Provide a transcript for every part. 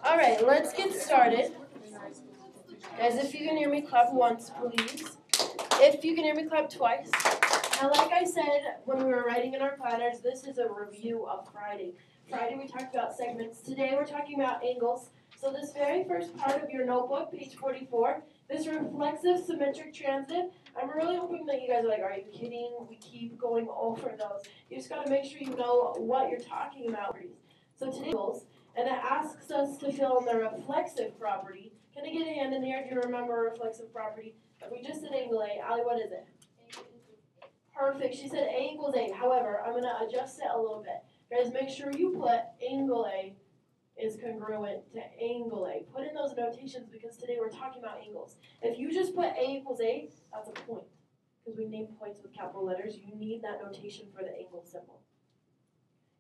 All right, let's get started. Guys, if you can hear me, clap once, please. If you can hear me, clap twice. Now, like I said when we were writing in our planners, this is a review of Friday. Friday we talked about segments. Today we're talking about angles. So this very first part of your notebook, page 44, this reflexive symmetric transit, I'm really hoping that you guys are like, are you kidding? We keep going over those. You just got to make sure you know what you're talking about. So today, and it asks us to fill in the reflexive property. Can I get a hand in here if you remember a reflexive property? We just did angle A. Allie, what is it? Perfect. She said A equals 8. However, I'm going to adjust it a little bit. Guys, make sure you put angle A is congruent to angle A. Put in those notations because today we're talking about angles. If you just put A equals 8, that's a point. Because we name points with capital letters. You need that notation for the angle symbol.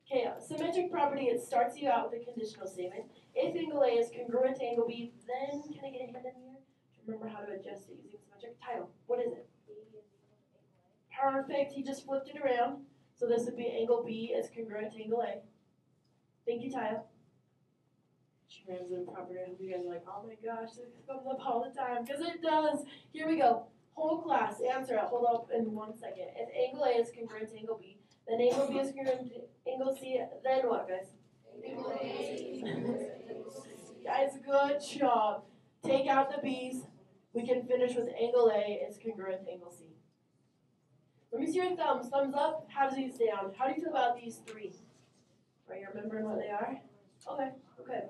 Okay, symmetric property, it starts you out with a conditional statement. If angle A is congruent to angle B, then can I get a hand in here? Remember how to adjust it using symmetric title. What is it? Perfect. He just flipped it around. So this would be angle B is congruent to angle A. Thank you, Tile. Transitive property. I hope you guys are like, oh my gosh, this comes up all the time. Because it does. Here we go. Whole class, answer it. Hold up in 1 second. If angle A is congruent to angle B, then angle B is congruent to angle C, then what, guys? Angle A. Guys, good job. Take out the B's. We can finish with angle A is congruent to angle C. Let me see your thumbs. Thumbs up. How does these down? How do you feel about these three? Are you remembering what they are? Okay, okay.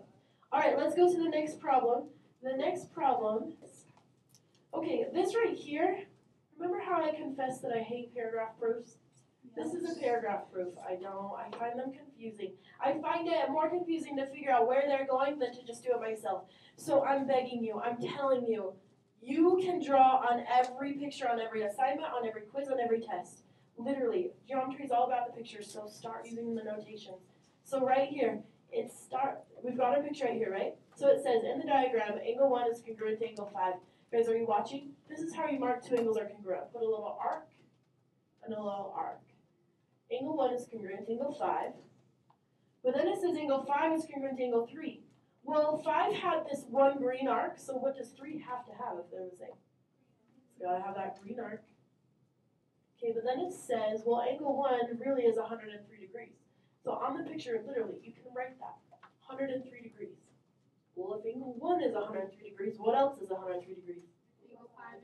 All right, let's go to the next problem. The next problem is, okay, this right here, remember how I confessed that I hate paragraph proofs? This is a paragraph proof. I find them confusing. I find it more confusing to figure out where they're going than to just do it myself. So I'm begging you, I'm telling you, you can draw on every picture, on every assignment, on every quiz, on every test. Literally, geometry is all about the pictures, so start using the notations. So right here, we've got our picture right here, right? So it says, in the diagram, angle 1 is congruent to angle 5. Guys, are you watching? This is how you mark two angles are congruent. Put a little arc and a little arc. Angle 1 is congruent to angle 5. But then it says angle 5 is congruent to angle 3. Well, 5 had this one green arc, so what does 3 have to have if they're the same? It's got to have that green arc. Okay, but then it says, well, angle 1 really is 103 degrees. So on the picture, literally, you can write that, 103 degrees. Well, if angle 1 is 103 degrees, what else is 103 degrees?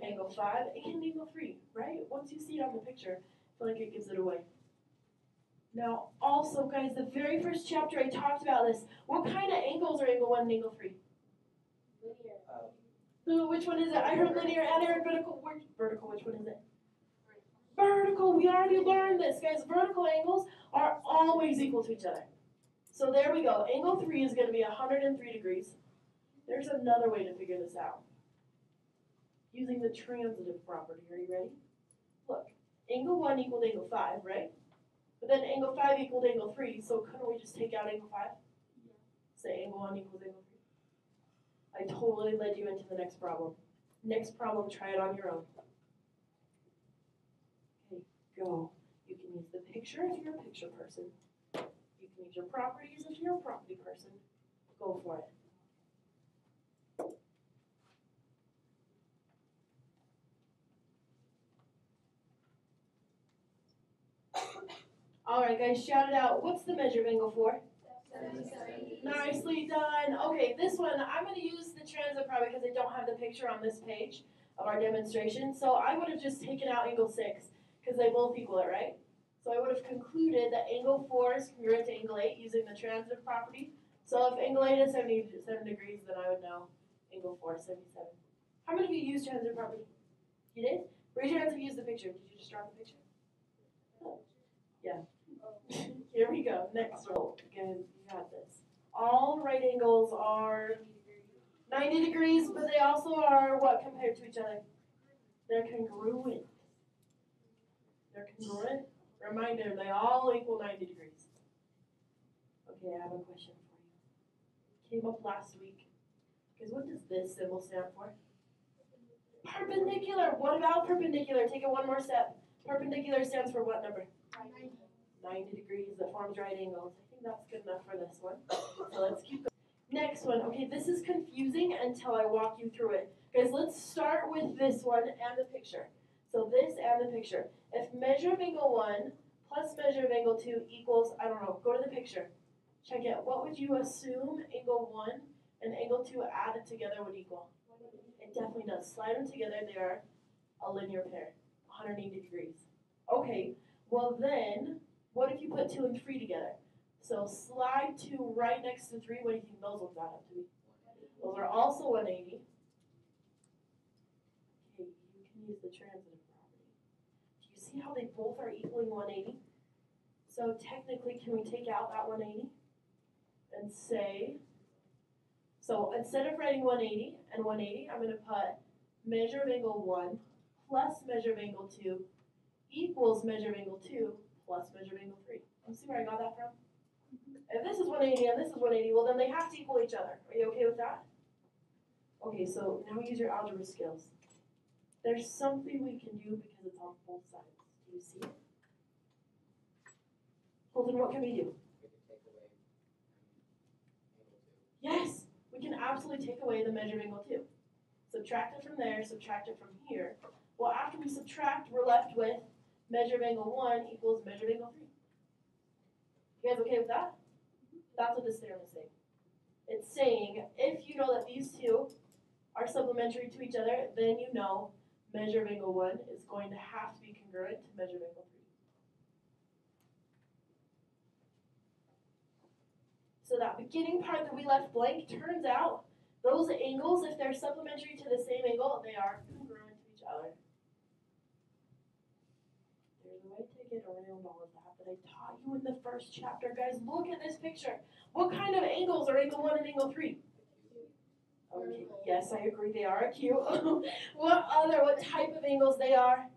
Angle 5 and angle 3, right? Once you see it on the picture, I feel like it gives it away. Now, also, guys, the very first chapter I talked about this. What kind of angles are angle 1 and angle 3? Linear. Which one is it? I heard linear and I heard vertical. Vertical, which one is it? Vertical. We already learned this, guys. Vertical angles are always equal to each other. So there we go. Angle 3 is going to be 103 degrees. There's another way to figure this out. Using the transitive property. Are you ready? Look, angle 1 equaled angle 5, right? But then angle 5 equaled angle 3, so couldn't we just take out angle 5? Yeah. Say angle 1 equals angle 3. I totally led you into the next problem. Next problem, try it on your own. Okay, go. You can use the picture if you're a picture person. You can use your properties if you're a property person. Go for it. All right, guys, shout it out. What's the measure of angle 4? 77. Nicely done. Okay, this one, I'm going to use the transit probably because I don't have the picture on this page of our demonstration. So I would have just taken out angle 6 because they both equal it, right? So I would have concluded that angle 4 is congruent to angle 8 using the transitive property. So if angle 8 is 77 degrees, then I would know angle 4 is 77. How many of you used transitive property? You did? Raise your hands if you used the picture. Did you just draw the picture? Oh. Yeah. Here we go. Next one. Again, you got this. All right angles are 90 degrees, but they also are what compared to each other? They're congruent. They're congruent. Reminder, they all equal 90 degrees. Okay, I have a question for you. Came up last week. Because what does this symbol stand for? Perpendicular. What about perpendicular? Take it one more step. Perpendicular stands for what number? 90 degrees that forms right angles. I think that's good enough for this one. So let's keep going. Next. next one. Okay, this is confusing until I walk you through it. Guys, let's start with this one and the picture. So this and the picture. If measure of angle 1 plus measure of angle 2 equals, I don't know, go to the picture. Check it. What would you assume angle 1 and angle 2 added together would equal? It definitely does. Slide them together. They are a linear pair, 180 degrees. Okay, well then, what if you put 2 and 3 together? So slide 2 right next to 3. What do you think those ones add up to be? Those are also 180. Okay, you can use the transitive property. Do you see how they both are equaling 180? So technically, can we take out that 180 and say, so instead of writing 180 and 180, I'm going to put measure of angle 1 plus measure of angle 2 equals measure of angle 2 plus measure of angle 3. You see where I got that from? If this is 180 and this is 180, well then they have to equal each other. Are you okay with that? Okay, so now use your algebra skills. There's something we can do because it's on both sides. Do you see it? Colton, what can we do? We can take away angle 2. Yes, we can absolutely take away the measure of angle 2. Subtract it from there, subtract it from here. Well, after we subtract, we're left with measure of angle 1 equals measure of angle 3. You guys okay with that? That's what this theorem is saying. It's saying if you know that these two are supplementary to each other, then you know measure of angle 1 is going to have to be congruent to measure of angle 3. So that beginning part that we left blank, turns out those angles, if they're supplementary to the same angle, they are congruent to each other. There's a way to get around all of that I taught you in the first chapter. Guys, look at this picture. What kind of angles are angle 1 and angle 3? Okay, yes, I agree, they are acute. What type of angles they are?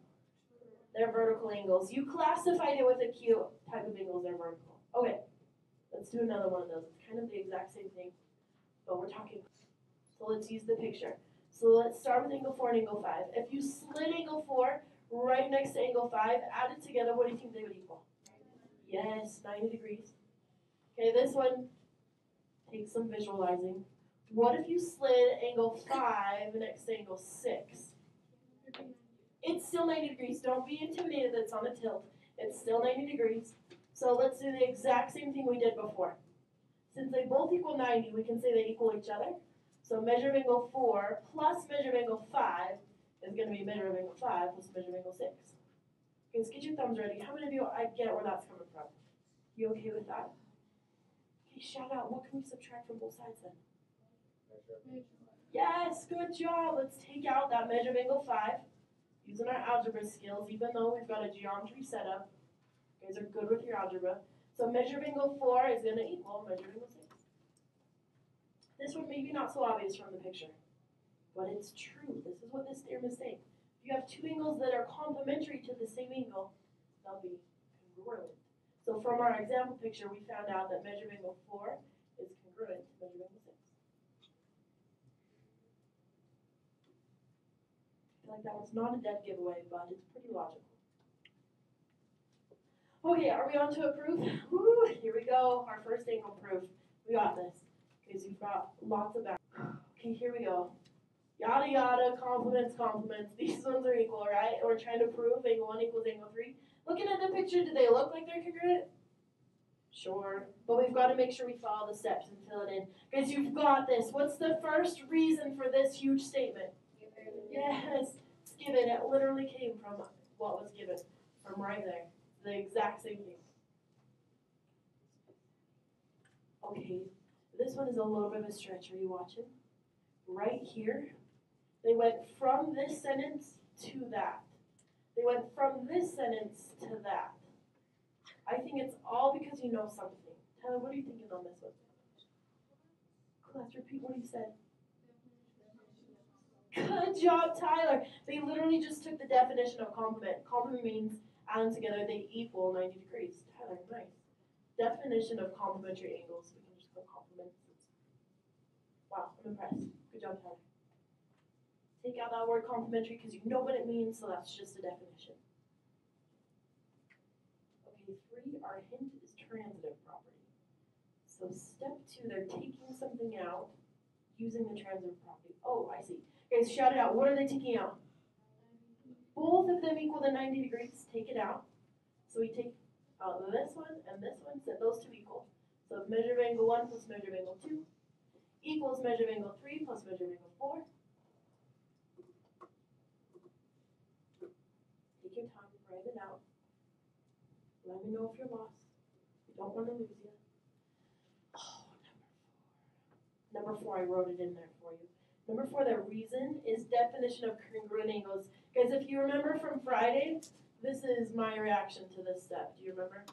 They're vertical angles. You classified it with acute type of angles, they're vertical. Okay, let's do another one of those. It's kind of the exact same thing, but we're talking. So let's use the picture. So let's start with angle 4 and angle 5. If you slid angle 4 right next to angle 5, added together, what do you think they would equal? Yes, 90 degrees. Okay, this one takes some visualizing. What if you slid angle 5 next to angle 6? It's still 90 degrees. Don't be intimidated that it's on a tilt. It's still 90 degrees. So let's do the exact same thing we did before. Since they both equal 90, we can say they equal each other. So measure of angle 4 plus measure of angle 5 is going to be measure of angle 5 plus measure of angle 6. Guys, get your thumbs ready. How many of you I get where that's coming from? You okay with that? Okay, shout out. What can we subtract from both sides then? Yes, good job. Let's take out that measure of angle 5 using our algebra skills, even though we've got a geometry setup. You guys are good with your algebra. So measure of angle 4 is going to equal measure of angle 6. This one may be not so obvious from the picture, but it's true. This is what this theorem is saying. If you have two angles that are complementary to the same angle, they'll be congruent. So from our example picture, we found out that measure of angle 4 is congruent to measure of angle 6. I feel like that one's not a dead giveaway, but it's pretty logical. Okay, are we on to a proof? Woo, here we go, our first angle proof. We got this, because you've got lots of back. Okay, here we go. Yada yada, complements, complements. These ones are equal, right? We're trying to prove angle 1 equals angle 3. Looking at the picture, do they look like they're congruent? Sure, but we've got to make sure we follow the steps and fill it in. Guys, you've got this. What's the first reason for this huge statement? Yes, it's given. It literally came from what was given, from right there. The exact same thing. Okay, this one is a little bit of a stretch. Are you watching? Right here, they went from this sentence to that. They went from this sentence to that. I think it's all because you know something. Tyler, what are you thinking on this one? Class, repeat what you said. Good job, Tyler. They literally just took the definition of complement. Complement means add them together, they equal 90 degrees. Tyler, nice. Definition of complementary angles. We can just go complements. Wow, I'm impressed. Good job, Tyler. Take out that word complementary because you know what it means, so that's just a definition. Okay, 3, our hint is transitive property. So step 2, they're taking something out. Using the transitive property. Oh, I see. Guys, shout it out. What are they taking out? Both of them equal to 90 degrees. Take it out. So we take out this one and this one, set those two equal. So if measure of angle 1 plus measure of angle 2 equals measure of angle 3 plus measure of angle 4. Take your time, write it out. Let me know if you're lost. We don't want to lose you. Oh, number 4, I wrote it in there for you. Number 4, the reason is definition of congruent angles. Guys, if you remember from Friday, this is my reaction to this step. Do you remember?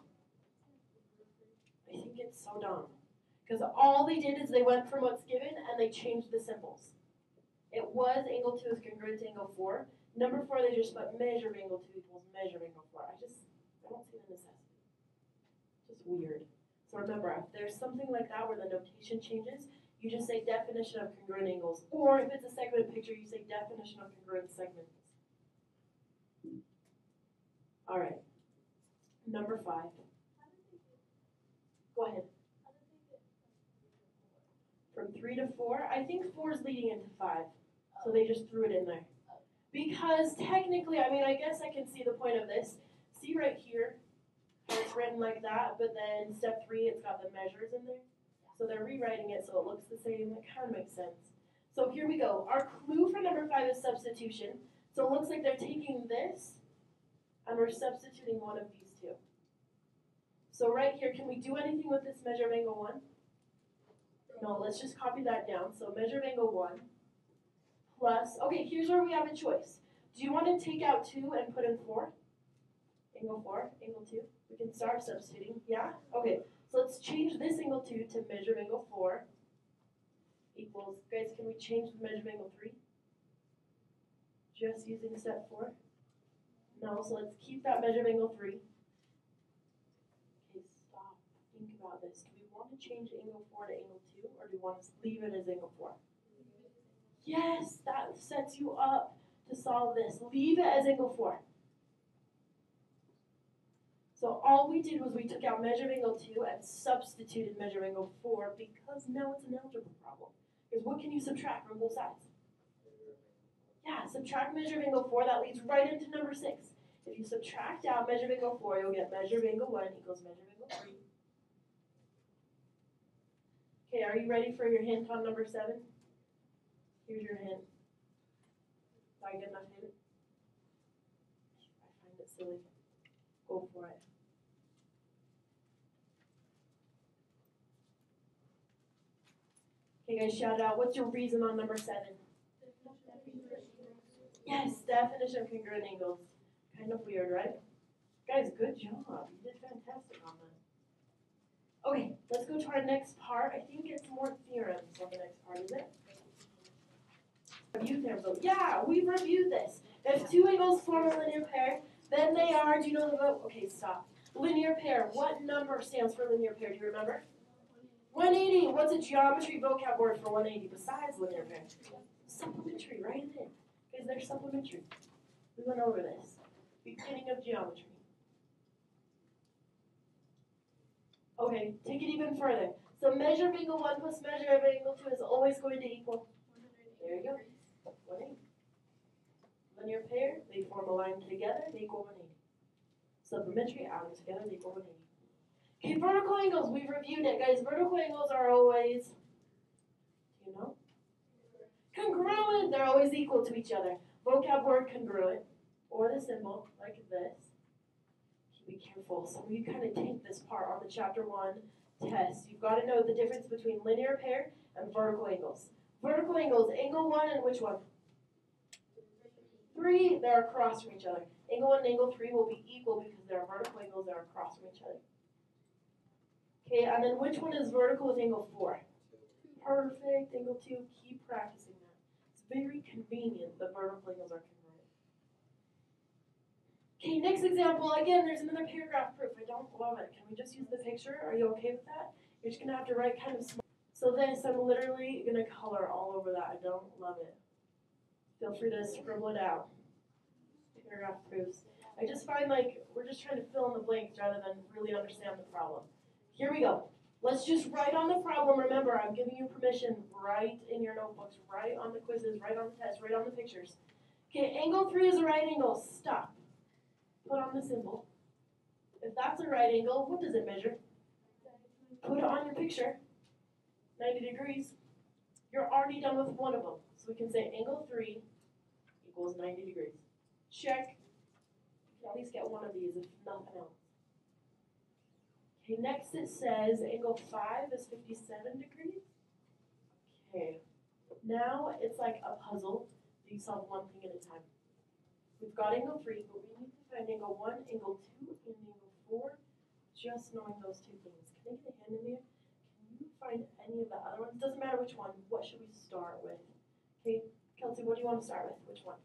I think it's so dumb. Because all they did is they went from what's given and they changed the symbols. It was angle 2 is congruent to angle 4. Number 4, they just put measure of angle 2 equals measure of angle 4. I don't see the necessity. Just weird. So remember, if there's something like that where the notation changes, you just say definition of congruent angles. Or if it's a segment picture, you say definition of congruent segments. All right. Number 5. Go ahead. From 3 to 4, I think 4 is leading into 5. So they just threw it in there. Because technically, I mean, I guess I can see the point of this. See right here, how it's written like that, but then step 3, it's got the measures in there. So they're rewriting it so it looks the same. It kind of makes sense. So here we go. Our clue for number 5 is substitution. So it looks like they're taking this, and we're substituting one of these two. So right here, can we do anything with this measure of angle 1? No, let's just copy that down. So measure of angle 1 plus, okay, here's where we have a choice. Do you want to take out 2 and put in 4? Angle 4, angle 2. We can start substituting, yeah? Okay, so let's change this angle 2 to measure of angle 4 equals, guys, can we change the measure of angle 3? Just using step 4? No, so let's keep that measure of angle 3. Okay, stop. Think about this. Do we want to change angle 4 to angle 2, or do we want to leave it as angle 4? Yes, that sets you up to solve this. Leave it as angle 4. So all we did was we took out measure of angle 2 and substituted measure of angle 4 because now it's an algebra problem. Because what can you subtract from both sides? Yeah, subtract measure of angle 4, that leads right into number 6. If you subtract out measure of angle 4, you'll get measure of angle 1 equals measure of angle 3. Okay, are you ready for your hint on number 7? Here's your hint. Did I get enough hint? I find it silly. Go for it. Okay, guys, shout it out. What's your reason on number 7? Yes, definition of congruent angles. Kind of weird, right? Guys, good job. You did fantastic on that. Okay, let's go to our next part. I think it's more theorems on the next part, is it? Review theorems. Yeah, we've reviewed this. If two angles form a linear pair, then they are, do you know the vote? Okay, stop. Linear pair. What number stands for linear pair? Do you remember? 180. What's a geometry vocab word for 180 besides linear pair? Supplementary, right in. Because they're supplementary. We went over this. Beginning of geometry. Okay, take it even further. So measure of angle 1 plus measure of angle 2 is always going to equal. There you go. 180. Linear pair, they form a line together, they equal 180. Supplementary, adding together, they equal 180. Okay, vertical angles, we've reviewed it, guys. Vertical angles are always, do you know? Congruent, they're always equal to each other. Vocab word congruent, or the symbol, like this. Be careful, some of you kind of take this part on the chapter 1 test. You've got to know the difference between linear pair and vertical angles. Vertical angles, angle 1 and which one? 3, they're across from each other. Angle 1 and angle 3 will be equal because they're vertical angles that are across from each other. Okay, and then which one is vertical with angle 4? Perfect, angle 2, keep practicing that. It's very convenient that vertical angles are congruent. Okay, next example, again, there's another paragraph proof. I don't love it. Can we just use the picture? Are you okay with that? You're just going to have to write kind of small. So this, I'm literally going to color all over that. I don't love it. Feel free to scribble it out. Paragraph proofs. I just find like we're just trying to fill in the blanks rather than really understand the problem. Here we go. Let's just write on the problem. Remember, I'm giving you permission. Write in your notebooks, write on the quizzes, write on the tests, write on the pictures. Okay, angle 3 is a right angle. Stop. Put on the symbol. If that's a right angle, what does it measure? Put it on your picture. 90 degrees. You're already done with one of them. So we can say angle 3 equals 90 degrees. Check. You can at least get one of these, if nothing else. Okay, next it says angle 5 is 57 degrees. Okay, now it's like a puzzle. You solve one thing at a time. We've got angle 3, but we need to find angle 1, angle 2, and angle 4. Just knowing those two things. Can I get a hand in there? Can you find any of the other ones? Doesn't matter which one. What should we start with? Okay, Kelsey, what do you want to start with? Which one?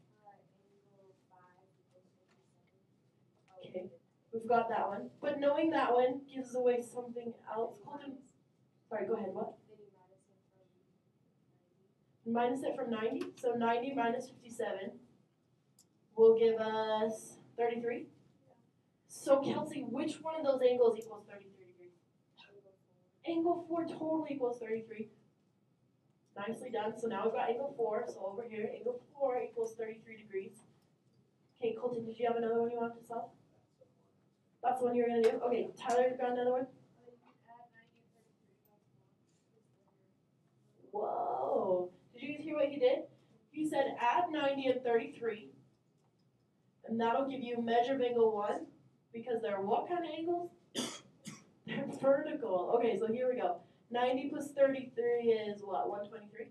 Okay, we've got that one. But knowing that one gives away something else. Sorry, go ahead. What? Minus it from 90. So 90 minus 57 will give us 33. So Kelsey, which one of those angles equals 33 degrees? Angle 4 totally equals 33. Nicely done. So now we've got angle 4. So over here, angle 4 equals 33 degrees. Okay, Colton, did you have another one you wanted to solve? That's the one you're going to do? Okay, Tyler, you got another one? Whoa. Did you guys hear what he did? He said add 90 and 33. And that'll give you measure of angle 1. Because they're what kind of angles? They're vertical. Okay, so here we go. 90 plus 33 is what, 123?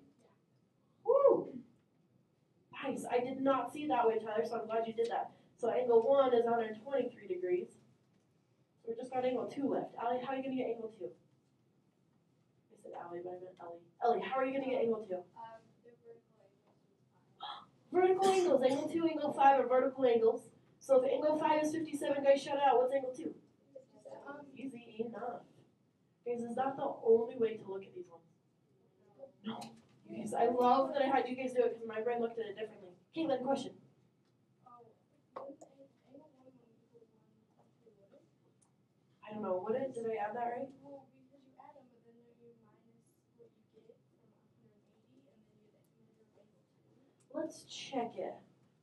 Woo! Nice. I did not see it that way, Tyler, so I'm glad you did that. So angle 1 is 123 degrees. So we just got angle 2 left. Allie, how are you going to get angle 2? I said Allie, but I meant Ellie. Ellie, how are you going to get angle 2? Vertical angles. Angle 2, angle 5 are vertical angles. So if angle 5 is 57, guys, shout out. What's angle 2? Easy enough. Guys, is that the only way to look at these ones? No. You guys, I love that I had you guys do it because my brain looked at it differently. Caitlin, question. I don't know. What did I add that right? Well, because you add them, but then you minus what you get from 180, and then you measure angle 2. Let's check it.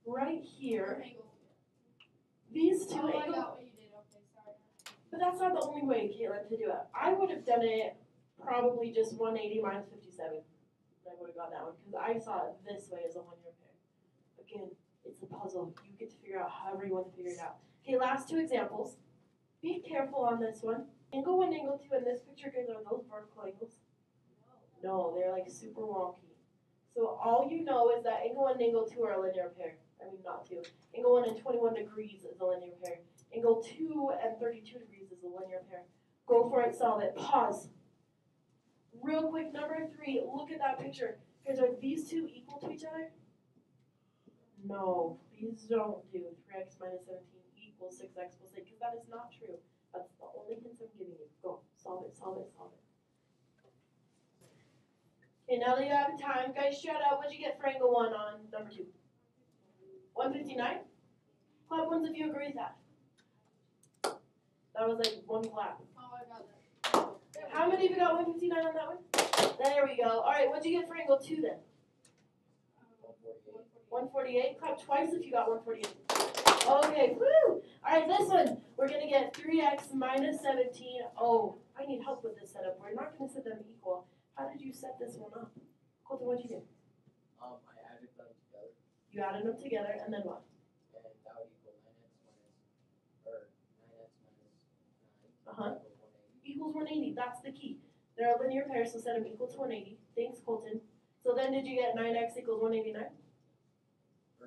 Right here. Angle. These two I angles. got what you did. Okay, sorry. But that's not the only way, Caitlin, to do it. I would have done it probably just 180 minus 57. I would have got that one because I saw it this way as a linear pair. Again, it's a puzzle. You get to figure out however you want to figure it out. Okay, last two examples. Be careful on this one. Angle 1, angle 2 in this picture, guys, are those vertical angles? No, they're like super wonky. So all you know is that angle 1 and angle 2 are a linear pair. I mean, not two. Angle 1 and 21 degrees is a linear pair. Angle 2 and 32 degrees is a linear pair. Go for it, solve it. Pause. Real quick, number 3, look at that picture. Guys, are these two equal to each other? No, please don't do 3x minus 17 equals 6x plus 8, because that is not true. That's the only hint I'm giving you. Go, solve it, solve it, solve it. Okay, now that you have time, guys, shout out what you get for angle 1 on number 2. 159? Clap once if you agree with that. That was like one clap. Oh, I got that. How many of you got 159 on that one? There we go. All right, what'd you get for angle 2 then? 148. Clap twice if you got 148. Okay, woo! All right, this one, we're going to get 3x minus 17. Oh, I need help with this setup. We're not going to set them equal. How did you set this one up? Colton, what'd you do? I added them together, You added them together, and then what? and that would equal 9x minus 9 Uh-huh. equals 180. Equals 180. That's the key. They're a linear pair, so set them equal to 180. Thanks, Colton. So then did you get 9x equals 189?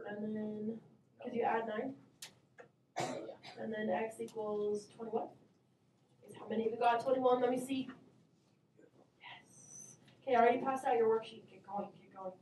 And then, because you add 9? Yeah. And then x equals 21? Is how many of you got 21? Let me see. Yes. Okay, I already passed out your worksheet. Keep going, keep going.